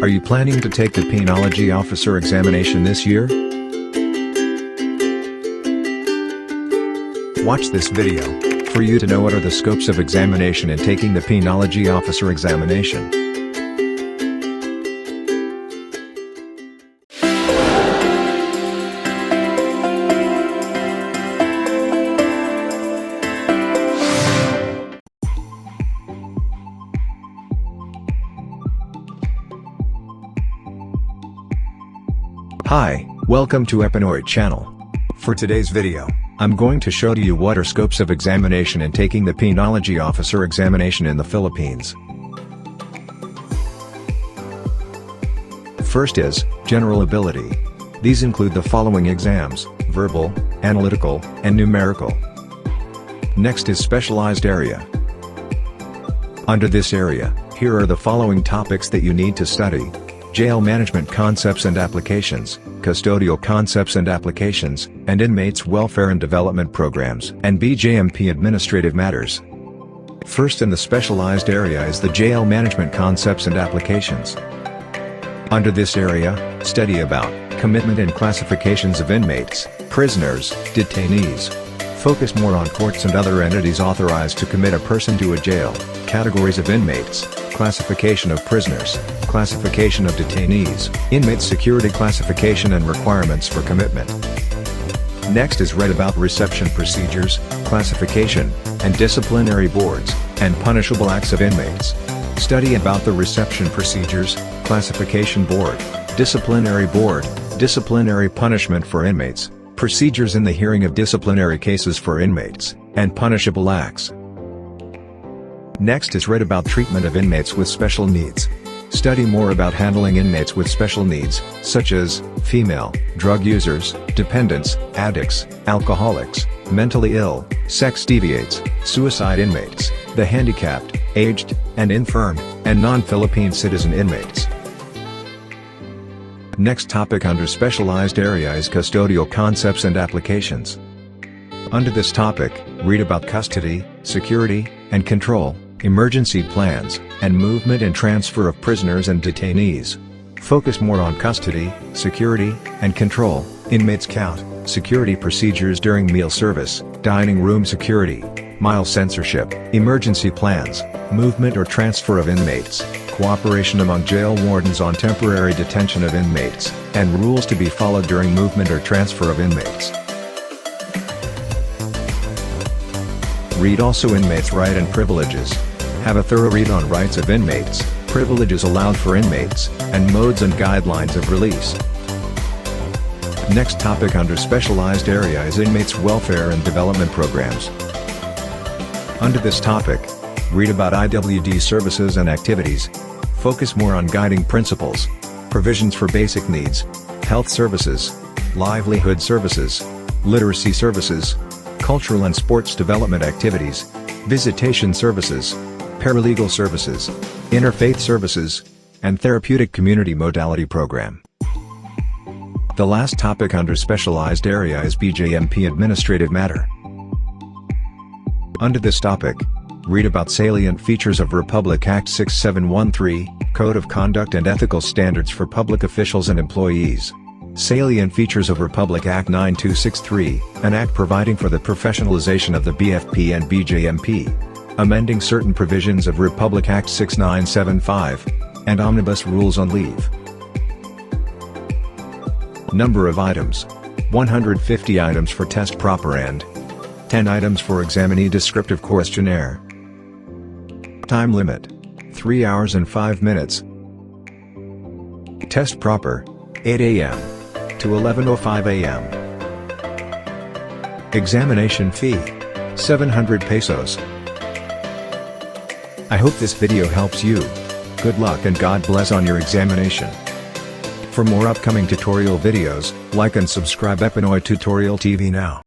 Are you planning to take the Penology Officer Examination this year? Watch this video for you to know what are the scopes of examination in taking the Penology Officer Examination. Hi, welcome to Penology channel. For today's video, I'm going to show you what are scopes of examination in taking the Penology Officer Examination in the Philippines. First is general ability. These include the following exams: verbal, analytical, and numerical. Next is specialized area. Under this area, here are the following topics that you need to study: jail management concepts and applications, custodial concepts and applications, and inmates welfare and development programs, and Bjmp administrative matters. First in the specialized area is the jail management concepts and applications. Under this area, study about commitment and classifications of inmates, prisoners, detainees. Focus more on courts and other entities authorized to commit a person to a jail, categories of inmates, classification of prisoners, classification of detainees, inmate security classification and requirements for commitment. Next is read about reception procedures, classification, and disciplinary boards, and punishable acts of inmates. Study about the reception procedures, classification board, disciplinary punishment for inmates, procedures in the hearing of disciplinary cases for inmates, and punishable acts. Next is read about treatment of inmates with special needs. Study more about handling inmates with special needs, such as female, drug users, dependents, addicts, alcoholics, mentally ill, sex deviates, suicide inmates, the handicapped, aged, and infirm, and non-Philippine citizen inmates. Next topic under specialized area is custodial concepts and applications. Under this topic, read about custody, security, and control, emergency plans, and movement and transfer of prisoners and detainees. Focus more on custody, security, and control, inmates count, security procedures during meal service, dining room security, mile censorship, emergency plans, movement or transfer of inmates, cooperation among jail wardens on temporary detention of inmates, and rules to be followed during movement or transfer of inmates. Read also inmates' rights and privileges. Have a thorough read on rights of inmates, privileges allowed for inmates, and modes and guidelines of release. Next topic under specialized area is inmates welfare and development programs. Under this topic, read about IWD services and activities. Focus more on guiding principles, provisions for basic needs, health services, livelihood services, literacy services, cultural and sports development activities, visitation services, paralegal services, interfaith services, and therapeutic community modality program. The last topic under specialized area is Bjmp administrative matter. Under this topic, read about salient features of Republic Act 6713, Code of Conduct and Ethical Standards for Public Officials and Employees. Salient features of Republic Act 9263, an act providing for the professionalization of the BFP and Bjmp. Amending certain provisions of Republic Act 6975, and Omnibus Rules on Leave. Number of items: 150 items for test proper and 10 items for examinee descriptive questionnaire. Time limit: 3 hours and 5 minutes. Test proper: 8 a.m. to 11:05 a.m. Examination fee: 700 pesos. I hope this video helps you. Good luck and God bless on your examination. For more upcoming tutorial videos, like and subscribe Penology Tutorial TV now.